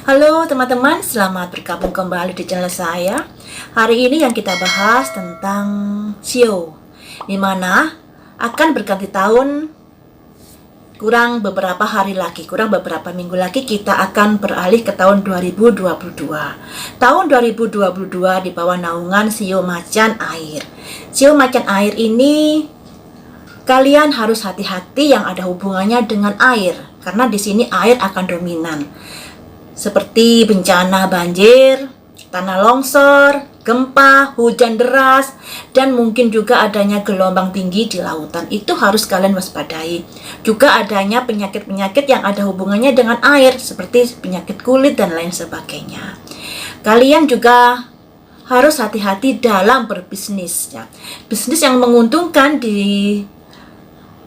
Halo teman-teman, selamat bergabung kembali di channel saya. Hari ini yang kita bahas tentang Shio, dimana akan berganti tahun. Kurang beberapa hari lagi, kurang beberapa minggu lagi kita akan beralih ke tahun 2022. Tahun 2022 di bawah naungan Shio Macan Air. Shio Macan Air ini kalian harus hati-hati yang ada hubungannya dengan air, karena di sini air akan dominan. Seperti bencana banjir, tanah longsor, gempa, hujan deras, dan mungkin juga adanya gelombang tinggi di lautan. Itu harus kalian waspadai. Juga adanya penyakit-penyakit yang ada hubungannya dengan air, seperti penyakit kulit dan lain sebagainya. Kalian juga harus hati-hati dalam berbisnis. Ya. Bisnis yang menguntungkan di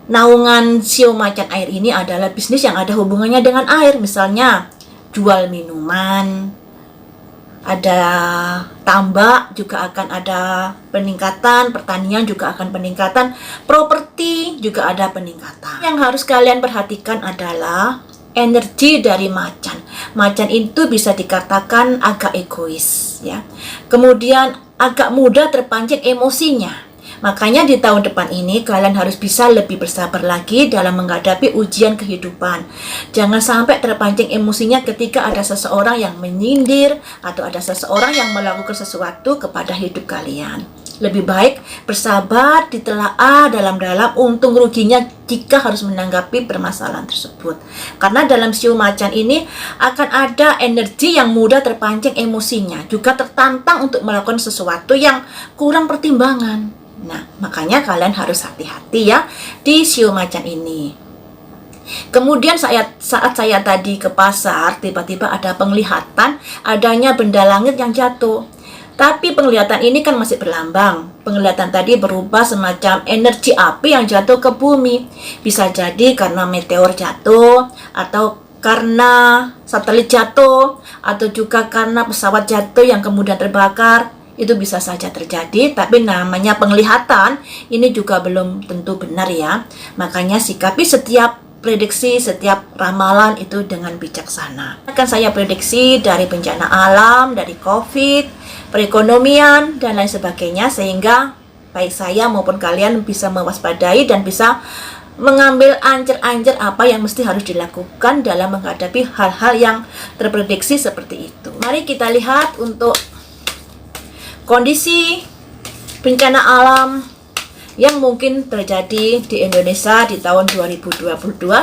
naungan Shio Macan Air ini adalah bisnis yang ada hubungannya dengan air. Misalnya jual minuman, ada tambak juga akan ada peningkatan, pertanian juga akan peningkatan, properti juga ada peningkatan. Yang harus kalian perhatikan adalah energi dari macan. Macan itu bisa dikatakan agak egois, ya. Kemudian agak mudah terpancing emosinya. Makanya di tahun depan ini kalian harus bisa lebih bersabar lagi dalam menghadapi ujian kehidupan. Jangan sampai terpancing emosinya ketika ada seseorang yang menyindir atau ada seseorang yang melakukan sesuatu kepada hidup kalian. Lebih baik bersabar, ditelaah dalam-dalam untung ruginya jika harus menanggapi permasalahan tersebut. Karena dalam Shio Macan ini akan ada energi yang mudah terpancing emosinya, juga tertantang untuk melakukan sesuatu yang kurang pertimbangan. Nah, makanya kalian harus hati-hati ya di Shio Macan ini. Kemudian saat saya tadi ke pasar, tiba-tiba ada penglihatan adanya benda langit yang jatuh. Tapi penglihatan ini kan masih berlambang. Penglihatan tadi berubah semacam energi api yang jatuh ke bumi. Bisa jadi karena meteor jatuh, atau karena satelit jatuh, atau juga karena pesawat jatuh yang kemudian terbakar. Itu bisa saja terjadi, tapi namanya penglihatan ini juga belum tentu benar ya. Makanya sikapi setiap prediksi, setiap ramalan itu dengan bijaksana. Akan saya prediksi dari bencana alam, dari COVID, perekonomian, dan lain sebagainya, sehingga baik saya maupun kalian bisa mewaspadai dan bisa mengambil ancer-ancer apa yang mesti harus dilakukan dalam menghadapi hal-hal yang terprediksi seperti itu. Mari kita lihat untuk kondisi bencana alam yang mungkin terjadi di Indonesia di tahun 2022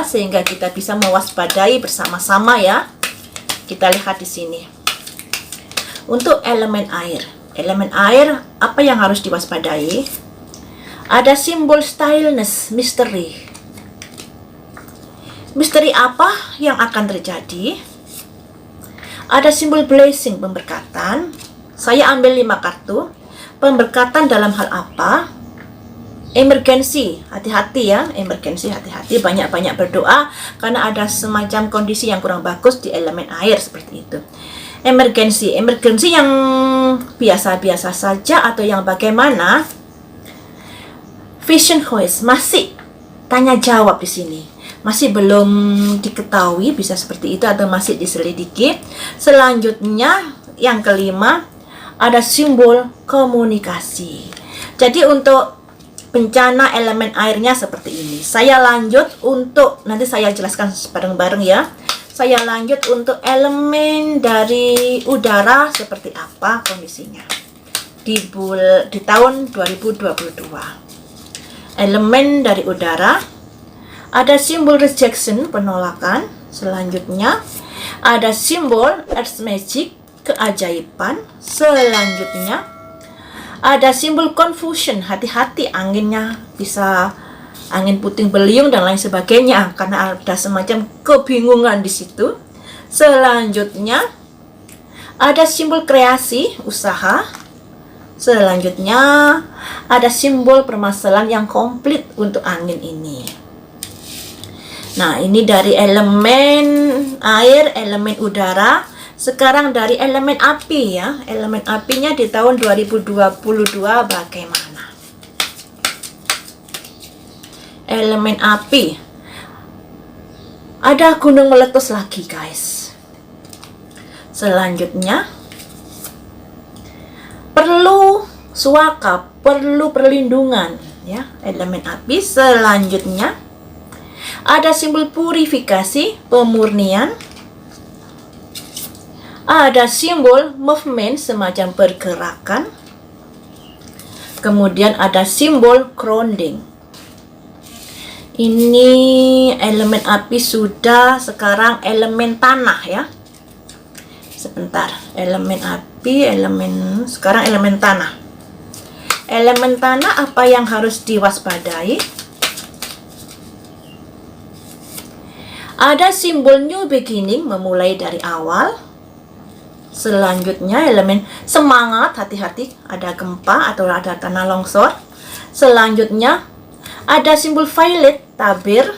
sehingga kita bisa mewaspadai bersama-sama ya. Kita lihat di sini. Untuk elemen air. Elemen air apa yang harus diwaspadai? Ada simbol stillness, misteri. Misteri apa yang akan terjadi? Ada simbol blessing, pemberkatan. Saya ambil 5 kartu. Pemberkatan dalam hal apa? Emergensi, hati-hati ya. Emergensi, hati-hati. Banyak-banyak berdoa karena ada semacam kondisi yang kurang bagus di elemen air seperti itu. Emergensi yang biasa-biasa saja atau yang bagaimana? Vision quest, masih tanya jawab di sini. Masih belum diketahui bisa seperti itu atau masih diselidiki. Selanjutnya yang kelima, ada simbol komunikasi. Jadi untuk bencana elemen airnya seperti ini. Saya lanjut untuk, nanti saya jelaskan bareng-bareng ya. Saya lanjut untuk elemen dari udara seperti apa kondisinya di tahun 2022. Elemen dari udara, ada simbol rejection, penolakan. Selanjutnya ada simbol earth magic, keajaiban. Selanjutnya ada simbol confusion, hati-hati anginnya bisa angin puting beliung dan lain sebagainya karena ada semacam kebingungan di situ. Selanjutnya ada simbol kreasi, usaha. Selanjutnya ada simbol permasalahan yang komplit untuk angin ini. Nah, ini dari elemen air, elemen udara. Sekarang dari elemen api ya. Elemen apinya di tahun 2022 bagaimana? Elemen api. Ada gunung meletus lagi, guys. Selanjutnya, perlu suaka, perlu perlindungan, ya, elemen api. Selanjutnya, ada simbol purifikasi, pemurnian. Ada simbol movement, semacam pergerakan. Kemudian ada simbol grounding. Ini elemen api sudah, sekarang elemen tanah ya. Sebentar, elemen api, sekarang elemen tanah. Elemen tanah apa yang harus diwaspadai? Ada simbol new beginning, memulai dari awal. Selanjutnya elemen semangat, hati-hati, ada gempa atau ada tanah longsor. Selanjutnya ada simbol violet, tabir.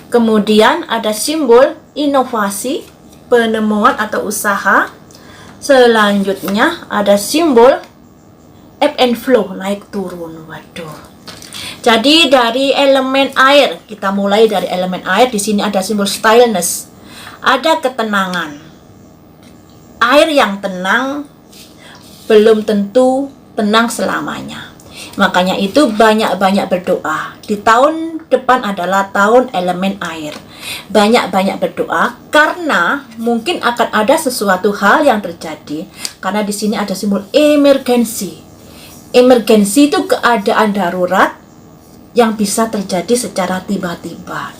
Kemudian ada simbol inovasi, penemuan atau usaha. Selanjutnya ada simbol ebb and flow, naik turun. Waduh. Jadi dari elemen air, kita mulai dari elemen air. Di sini ada simbol stillness, ada ketenangan. Air yang tenang belum tentu tenang selamanya. Makanya itu banyak-banyak berdoa. Di tahun depan adalah tahun elemen air. Banyak-banyak berdoa karena mungkin akan ada sesuatu hal yang terjadi. Karena di sini ada simbol emergency. Emergency itu keadaan darurat yang bisa terjadi secara tiba-tiba.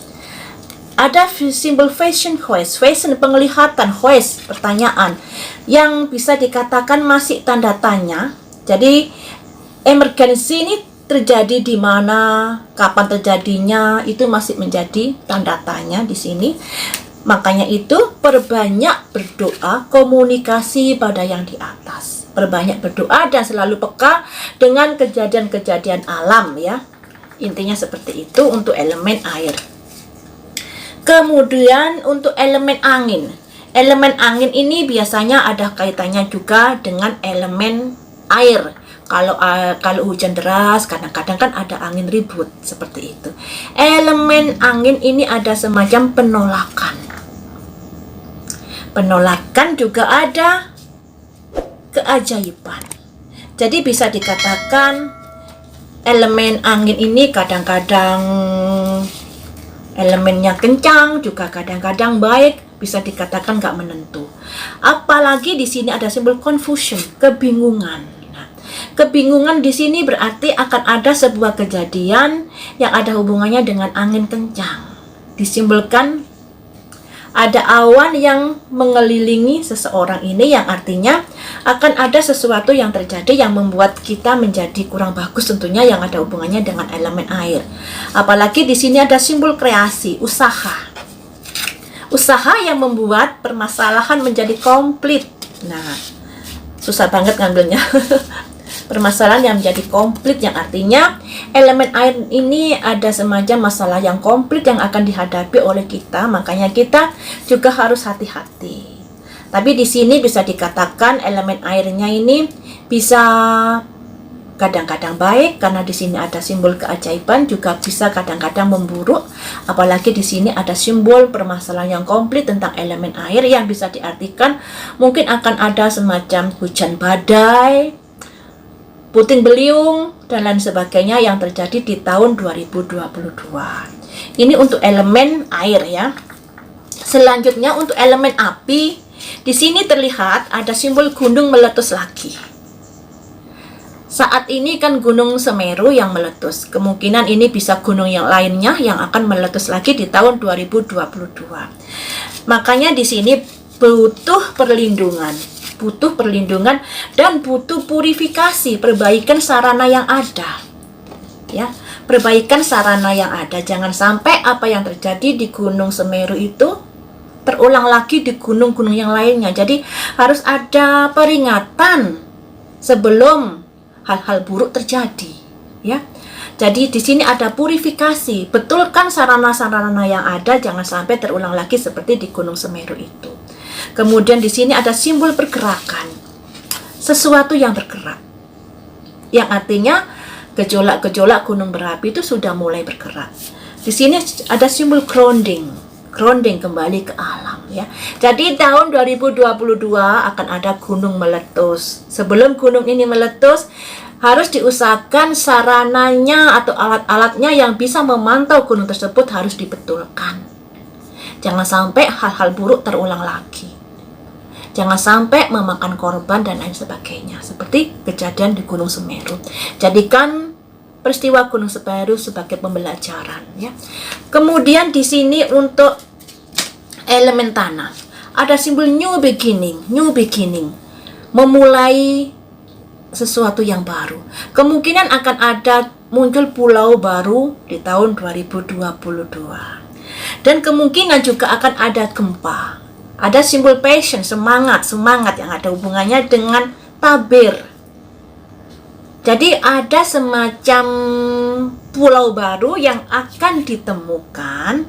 Ada simbol vision quest, vision penglihatan, quest pertanyaan, yang bisa dikatakan masih tanda tanya. Jadi emergency ini terjadi di mana, kapan terjadinya, itu masih menjadi tanda tanya di sini. Makanya itu perbanyak berdoa, komunikasi pada yang di atas. Perbanyak berdoa dan selalu peka dengan kejadian-kejadian alam ya. Intinya seperti itu untuk elemen air. Kemudian untuk elemen angin. Elemen angin ini biasanya ada kaitannya juga dengan elemen air. Kalau hujan deras, kadang-kadang kan ada angin ribut seperti itu. Elemen angin ini ada semacam penolakan. Penolakan juga ada keajaiban. Jadi bisa dikatakan elemen angin ini kadang-kadang elemennya kencang, juga kadang-kadang baik, bisa dikatakan nggak menentu. Apalagi di sini ada simbol confusion, kebingungan. Nah, kebingungan di sini berarti akan ada sebuah kejadian yang ada hubungannya dengan angin kencang. Disimbolkan ada awan yang mengelilingi seseorang ini, yang artinya akan ada sesuatu yang terjadi yang membuat kita menjadi kurang bagus, tentunya yang ada hubungannya dengan elemen air. Apalagi di sini ada simbol kreasi, usaha. Usaha yang membuat permasalahan menjadi komplit. Nah, susah banget ngambilnya. Permasalahan yang menjadi komplit, yang artinya elemen air ini ada semacam masalah yang komplit yang akan dihadapi oleh kita. Makanya kita juga harus hati-hati. Tapi di sini bisa dikatakan elemen airnya ini bisa kadang-kadang baik, karena di sini ada simbol keajaiban, juga bisa kadang-kadang memburuk. Apalagi di sini ada simbol permasalahan yang komplit tentang elemen air, yang bisa diartikan mungkin akan ada semacam hujan badai, puting beliung, dan lain sebagainya yang terjadi di tahun 2022. Ini untuk elemen air ya. Selanjutnya untuk elemen api, di sini terlihat ada simbol gunung meletus lagi. Saat ini kan Gunung Semeru yang meletus. Kemungkinan ini bisa gunung yang lainnya yang akan meletus lagi di tahun 2022. Makanya di sini butuh perlindungan dan butuh purifikasi, perbaikan sarana yang ada. Ya, perbaikan sarana yang ada. Jangan sampai apa yang terjadi di Gunung Semeru itu terulang lagi di gunung-gunung yang lainnya. Jadi harus ada peringatan sebelum hal-hal buruk terjadi, ya. Jadi di sini ada purifikasi, betulkan sarana-sarana yang ada, jangan sampai terulang lagi seperti di Gunung Semeru itu. Kemudian di sini ada simbol pergerakan, sesuatu yang bergerak, yang artinya gejolak-gejolak gunung berapi itu sudah mulai bergerak. Di sini ada simbol grounding kembali ke alam. ya. Jadi tahun 2022 akan ada gunung meletus. Sebelum gunung ini meletus, harus diusahakan sarananya atau alat-alatnya yang bisa memantau gunung tersebut harus dibetulkan. Jangan sampai hal-hal buruk terulang lagi. Jangan sampai memakan korban dan lain sebagainya. Seperti kejadian di Gunung Semeru. Jadikan peristiwa Gunung Semeru sebagai pembelajaran, ya. Kemudian di sini untuk elemen tanah, ada simbol new beginning, memulai sesuatu yang baru. Kemungkinan akan ada muncul pulau baru di tahun 2022. Dan kemungkinan juga akan ada gempa. Ada simbol passion, semangat yang ada hubungannya dengan tabir. Jadi ada semacam pulau baru yang akan ditemukan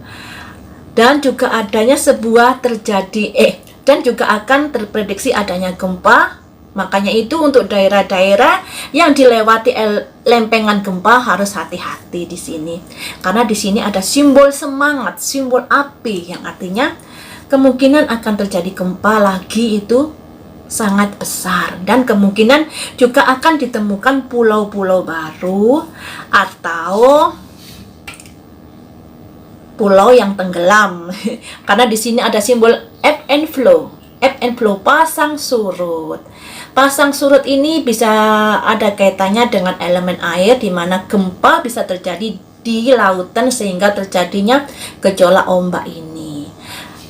dan juga adanya dan juga akan terprediksi adanya gempa. Makanya itu untuk daerah-daerah yang dilewati lempengan gempa harus hati-hati di sini. Karena di sini ada simbol semangat, simbol api yang artinya kemungkinan akan terjadi gempa lagi itu sangat besar, dan kemungkinan juga akan ditemukan pulau-pulau baru atau pulau yang tenggelam. Karena di sini ada simbol ebb and flow, pasang surut. Pasang surut ini bisa ada kaitannya dengan elemen air, di mana gempa bisa terjadi di lautan sehingga terjadinya gejolak ombak ini.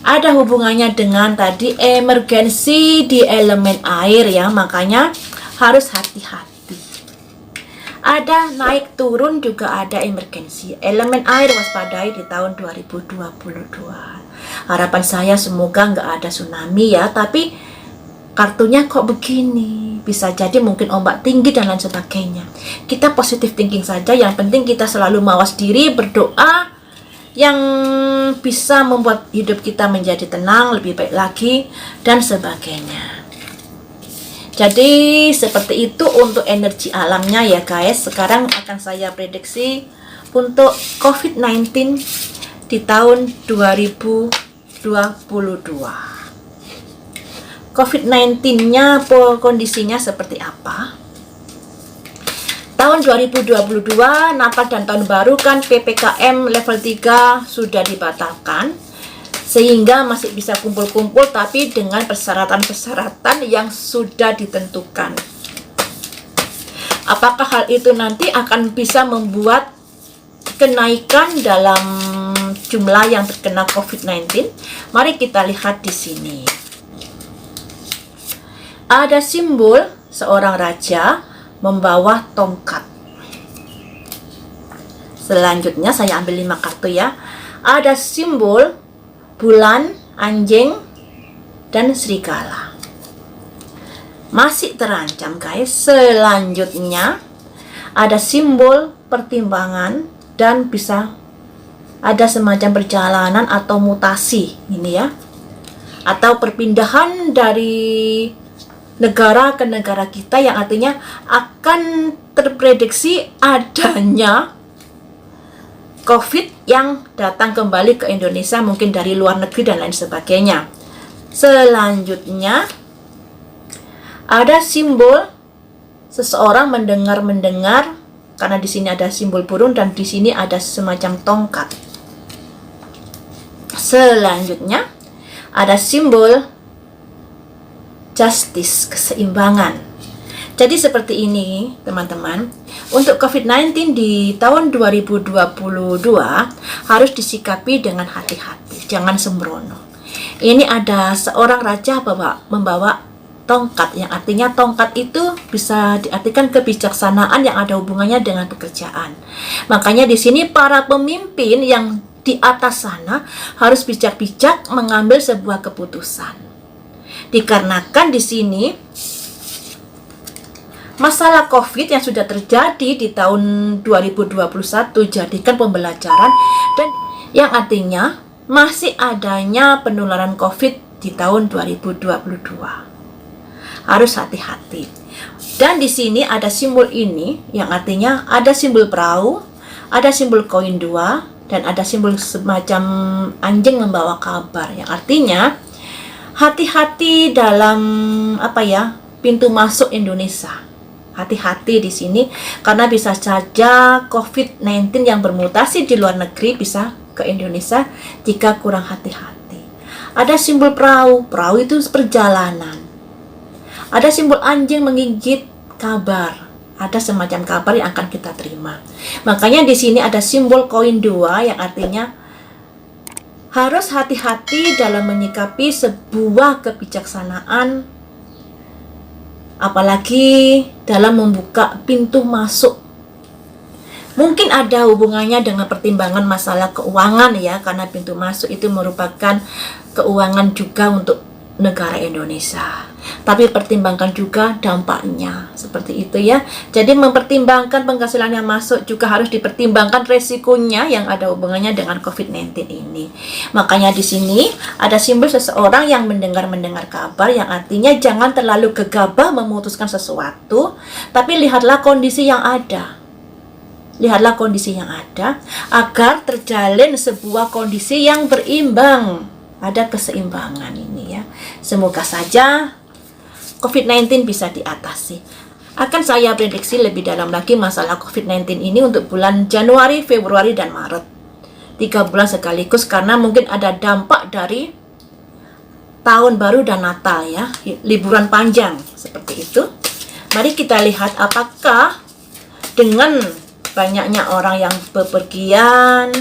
Ada hubungannya dengan tadi emergensi di elemen air, ya, makanya harus hati-hati. Ada naik turun juga ada emergensi. Elemen air waspadai di tahun 2022. Harapan saya semoga nggak ada tsunami, ya, tapi kartunya kok begini. Bisa jadi mungkin ombak tinggi dan lain sebagainya. Kita positive thinking saja, yang penting kita selalu mawas diri, berdoa yang bisa membuat hidup kita menjadi tenang, lebih baik lagi, dan sebagainya. Jadi seperti itu untuk energi alamnya, ya guys. Sekarang akan saya prediksi untuk COVID-19 di tahun 2022. COVID-19-nya kondisinya seperti apa? Tahun 2022, Natal dan Tahun Baru kan PPKM level 3 sudah dibatalkan, sehingga masih bisa kumpul-kumpul tapi dengan persyaratan-persyaratan yang sudah ditentukan. Apakah hal itu nanti akan bisa membuat kenaikan dalam jumlah yang terkena COVID-19? Mari kita lihat di sini. Ada simbol seorang raja membawa tongkat. Selanjutnya saya ambil 5 kartu, ya. Ada simbol bulan, anjing, dan serigala. Masih terancam, guys. Selanjutnya ada simbol pertimbangan dan bisa ada semacam perjalanan atau mutasi ini, ya. Atau perpindahan dari negara ke negara kita, yang artinya akan terprediksi adanya COVID yang datang kembali ke Indonesia, mungkin dari luar negeri dan lain sebagainya. Selanjutnya ada simbol seseorang mendengar, karena di sini ada simbol burung dan di sini ada semacam tongkat. Selanjutnya ada simbol justice, keseimbangan. Jadi seperti ini, teman-teman. Untuk COVID-19 di tahun 2022 harus disikapi dengan hati-hati, jangan sembrono. Ini ada seorang raja membawa tongkat, yang artinya tongkat itu bisa diartikan kebijaksanaan yang ada hubungannya dengan pekerjaan. Makanya di sini para pemimpin yang di atas sana harus bijak-bijak mengambil sebuah keputusan. Dikarenakan di sini masalah COVID yang sudah terjadi di tahun 2021 jadikan pembelajaran, dan yang artinya masih adanya penularan COVID di tahun 2022. Harus hati-hati. Dan di sini ada simbol ini yang artinya ada simbol perahu, ada simbol koin 2, dan ada simbol semacam anjing membawa kabar, yang artinya hati-hati dalam pintu masuk Indonesia. Hati-hati di sini karena bisa saja COVID-19 yang bermutasi di luar negeri bisa ke Indonesia jika kurang hati-hati. Ada simbol perahu, perahu itu perjalanan. Ada simbol anjing menggigit, kabar. Ada semacam kabar yang akan kita terima. Makanya di sini ada simbol koin 2 yang artinya harus hati-hati dalam menyikapi sebuah kebijaksanaan, apalagi dalam membuka pintu masuk. Mungkin ada hubungannya dengan pertimbangan masalah keuangan ya, karena pintu masuk itu merupakan keuangan juga untuk negara Indonesia. Tapi pertimbangkan juga dampaknya, seperti itu ya. Jadi mempertimbangkan penghasilan yang masuk juga harus dipertimbangkan resikonya yang ada hubungannya dengan COVID-19 ini. Makanya di sini ada simbol seseorang yang mendengar kabar, yang artinya jangan terlalu gegabah memutuskan sesuatu, tapi lihatlah kondisi yang ada. Lihatlah kondisi yang ada agar terjalin sebuah kondisi yang berimbang. Ada keseimbangan ini ya. Semoga saja COVID-19 bisa diatasi. Akan saya prediksi lebih dalam lagi masalah COVID-19 ini untuk bulan Januari, Februari, dan Maret. 3 bulan sekaligus karena mungkin ada dampak dari tahun baru dan Natal ya. Liburan panjang seperti itu. Mari kita lihat apakah dengan banyaknya orang yang bepergian,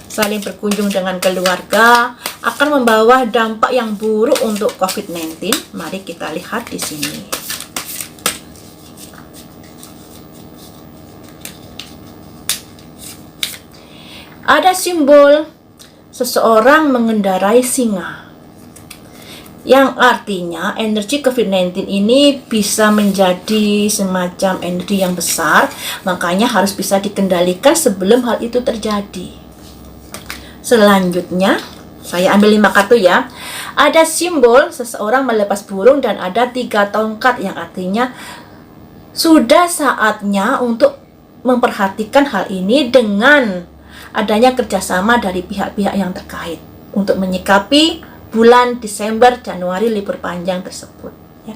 saling berkunjung dengan keluarga, akan membawa dampak yang buruk untuk COVID-19. Mari kita lihat di sini. Ada simbol seseorang mengendarai singa, yang artinya energi COVID-19 ini bisa menjadi semacam energi yang besar, makanya harus bisa dikendalikan sebelum hal itu terjadi. Selanjutnya, saya ambil 5 kartu ya. Ada simbol seseorang melepas burung dan ada 3 tongkat, yang artinya sudah saatnya untuk memperhatikan hal ini dengan adanya kerjasama dari pihak-pihak yang terkait untuk menyikapi bulan Desember, Januari libur panjang tersebut ya.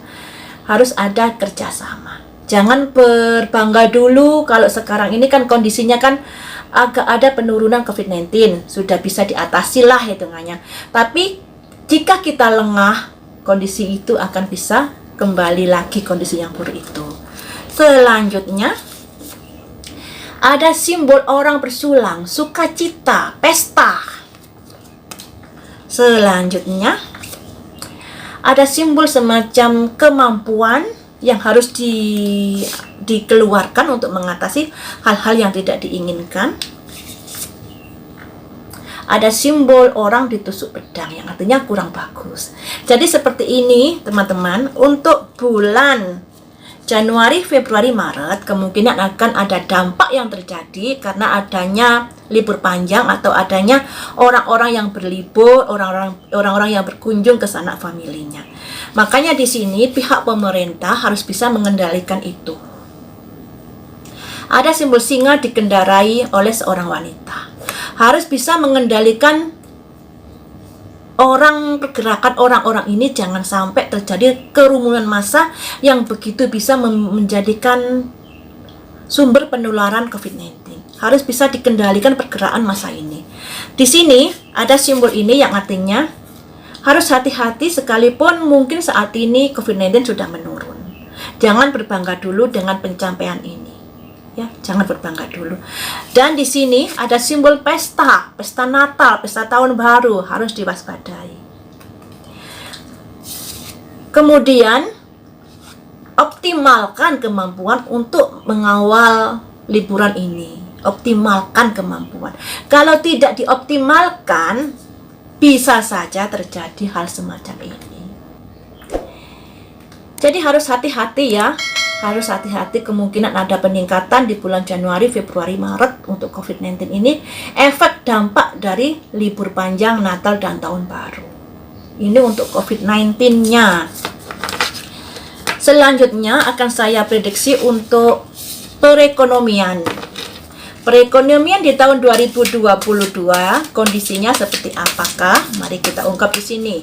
Harus ada kerjasama. Jangan berbangga dulu kalau sekarang ini kan kondisinya kan agak ada penurunan COVID-19, sudah bisa diatasi lah hitungannya. Tapi jika kita lengah, kondisi itu akan bisa kembali lagi kondisi yang buruk itu. Selanjutnya ada simbol orang bersulang, sukacita, pesta. Selanjutnya ada simbol semacam kemampuan yang harus dikeluarkan untuk mengatasi hal-hal yang tidak diinginkan. Ada simbol orang ditusuk pedang, yang artinya kurang bagus. Jadi seperti ini teman-teman, untuk bulan Januari, Februari, Maret kemungkinan akan ada dampak yang terjadi karena adanya libur panjang atau adanya orang-orang yang berlibur, orang-orang yang berkunjung ke sanak familinya. Makanya di sini pihak pemerintah harus bisa mengendalikan itu. Ada simbol singa dikendarai oleh seorang wanita. Harus bisa mengendalikan pergerakan orang-orang ini, jangan sampai terjadi kerumunan massa yang begitu bisa menjadikan sumber penularan COVID-19. Harus bisa dikendalikan pergerakan massa ini. Di sini ada simbol ini yang artinya harus hati-hati sekalipun mungkin saat ini COVID-19 sudah menurun. Jangan berbangga dulu dengan pencapaian ini. Ya, jangan berbangga dulu. Dan di sini ada simbol pesta Natal, pesta tahun baru, harus diwaspadai. Kemudian optimalkan kemampuan untuk mengawal liburan ini. Optimalkan kemampuan. Kalau tidak dioptimalkan, bisa saja terjadi hal semacam ini. Jadi harus hati-hati ya. Harus hati-hati, kemungkinan ada peningkatan di bulan Januari, Februari, Maret untuk COVID-19 ini. Efek dampak dari libur panjang Natal dan Tahun Baru. Ini untuk COVID-19-nya. Selanjutnya akan saya prediksi untuk perekonomian. Perekonomian di tahun 2022 kondisinya seperti apakah? Mari kita ungkap di sini.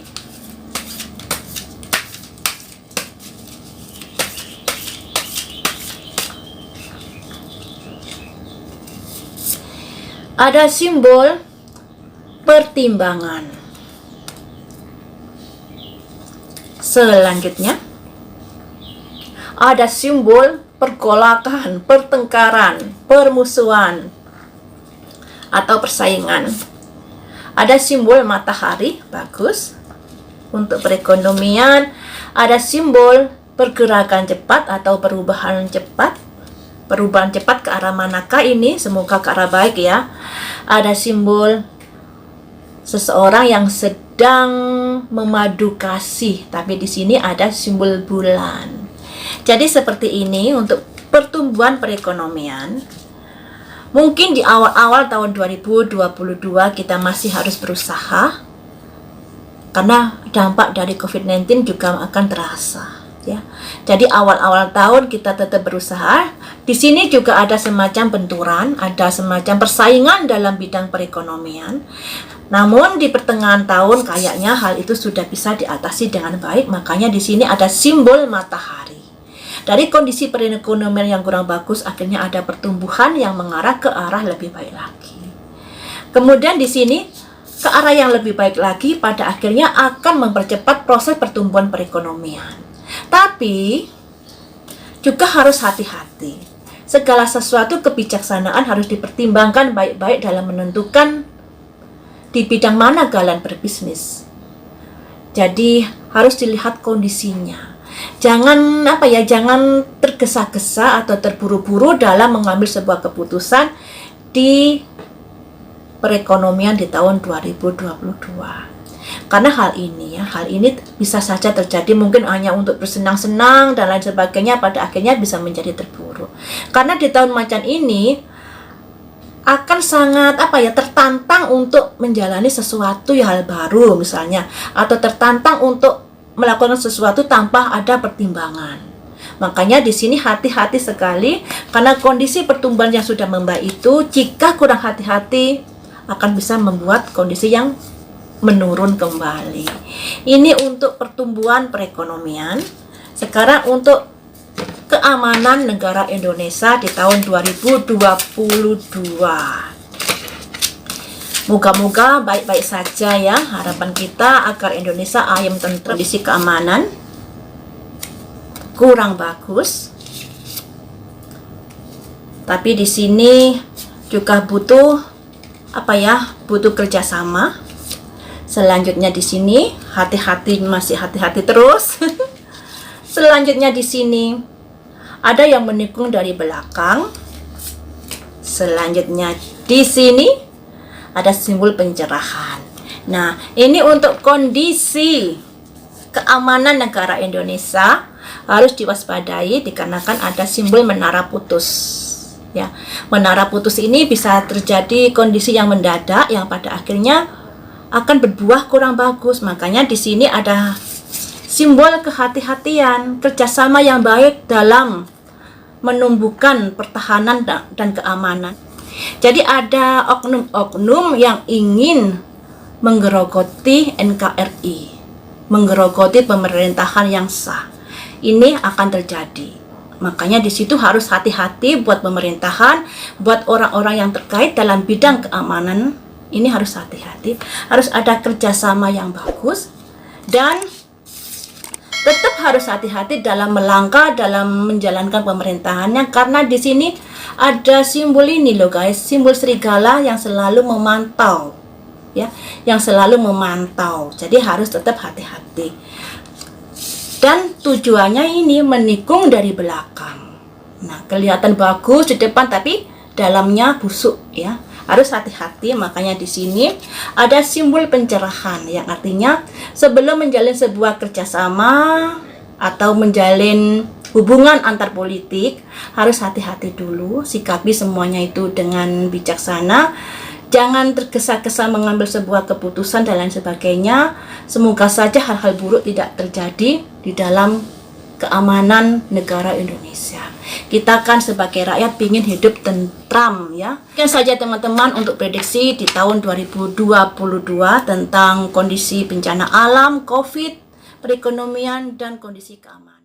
Ada simbol pertimbangan. Selanjutnya ada simbol pergolakan, pertengkaran, permusuhan, atau persaingan. Ada simbol matahari, bagus. Untuk perekonomian, ada simbol pergerakan cepat atau perubahan cepat. Perubahan cepat ke arah manakah ini? Semoga ke arah baik ya. Ada simbol seseorang yang sedang memadu kasih, tapi di sini ada simbol bulan. Jadi seperti ini untuk pertumbuhan perekonomian. Mungkin di awal-awal tahun 2022 kita masih harus berusaha karena dampak dari COVID-19 juga akan terasa ya. Jadi awal-awal tahun kita tetap berusaha. Di sini juga ada semacam benturan, ada semacam persaingan dalam bidang perekonomian. Namun di pertengahan tahun kayaknya hal itu sudah bisa diatasi dengan baik. Makanya di sini ada simbol matahari. Dari kondisi perekonomian yang kurang bagus, akhirnya ada pertumbuhan yang mengarah ke arah lebih baik lagi. Kemudian di sini ke arah yang lebih baik lagi pada akhirnya akan mempercepat proses pertumbuhan perekonomian. Tapi juga harus hati-hati. Segala sesuatu kebijaksanaan harus dipertimbangkan baik-baik dalam menentukan di bidang mana kalian berbisnis. Jadi harus dilihat kondisinya. Jangan jangan tergesa-gesa atau terburu-buru dalam mengambil sebuah keputusan di perekonomian di tahun 2022. Karena hal ini bisa saja terjadi mungkin hanya untuk bersenang-senang dan lain sebagainya, pada akhirnya bisa menjadi terburuk. Karena di tahun macan ini akan sangat tertantang untuk menjalani sesuatu yang hal baru misalnya, atau tertantang untuk melakukan sesuatu tanpa ada pertimbangan. Makanya di sini hati-hati sekali karena kondisi pertumbuhan yang sudah membaik itu jika kurang hati-hati akan bisa membuat kondisi yang menurun kembali. Ini untuk pertumbuhan perekonomian. Sekarang untuk keamanan negara Indonesia di tahun 2022. Moga-moga baik-baik saja ya. Harapan kita agar Indonesia ayam tentram. Kondisi keamanan kurang bagus. Tapi di sini juga butuh butuh kerjasama. Selanjutnya di sini hati-hati, masih hati-hati terus. Selanjutnya di sini ada yang menikung dari belakang. Selanjutnya di sini ada simbol pencerahan. Nah, ini untuk kondisi keamanan negara Indonesia harus diwaspadai dikarenakan ada simbol menara putus. Ya, menara putus ini bisa terjadi kondisi yang mendadak yang pada akhirnya akan berbuah kurang bagus. Makanya di sini ada simbol kehati-hatian, kerjasama yang baik dalam menumbuhkan pertahanan dan keamanan. Jadi ada oknum-oknum yang ingin menggerogoti NKRI, menggerogoti pemerintahan yang sah. Ini akan terjadi. Makanya di situ harus hati-hati buat pemerintahan, buat orang-orang yang terkait dalam bidang keamanan. Ini harus hati-hati, harus ada kerjasama yang bagus dan tetap harus hati-hati dalam melangkah dalam menjalankan pemerintahannya karena di sini ada simbol ini loh guys, simbol serigala yang selalu memantau ya, yang selalu memantau. Jadi harus tetap hati-hati. Dan tujuannya ini menikung dari belakang. Nah, kelihatan bagus di depan tapi dalamnya busuk ya. Harus hati-hati, makanya di sini ada simbol pencerahan yang artinya sebelum menjalin sebuah kerjasama atau menjalin hubungan antar politik harus hati-hati dulu, sikapi semuanya itu dengan bijaksana. Jangan tergesa-gesa mengambil sebuah keputusan dan lain sebagainya. Semoga saja hal-hal buruk tidak terjadi di dalam keamanan negara Indonesia. Kita kan sebagai rakyat ingin hidup tentram ya. Mungkin saja teman-teman untuk prediksi di tahun 2022 tentang kondisi bencana alam, COVID, perekonomian, dan kondisi keamanan.